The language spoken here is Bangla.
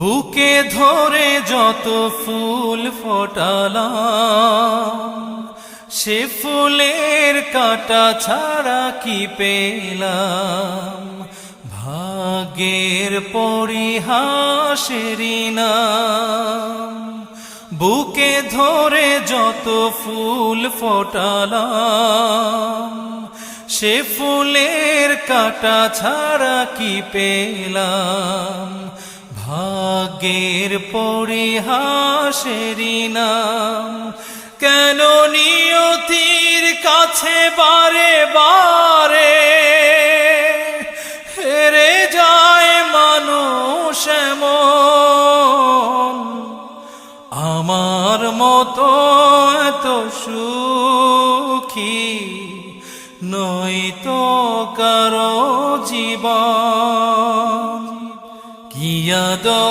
বুকে ধরে যত ফুল ফোটালাম, সে ফুলের কাঁটা ছাড়া কি পেলাম। ভাগ্যের পরিহাসেরই নাম। বুকে ধরে যত ফুল ফোটালাম, সে ফুলের কাঁটা ছাড়া কি পেলাম। ভাগ্যের পরিহাসেরই নাম। কেন নিয়তির কাছে বারে বারে হেরে যায় মানুষ এমন। আমার মতো এত সুখী নয়তো কারো জীবন। কি আদর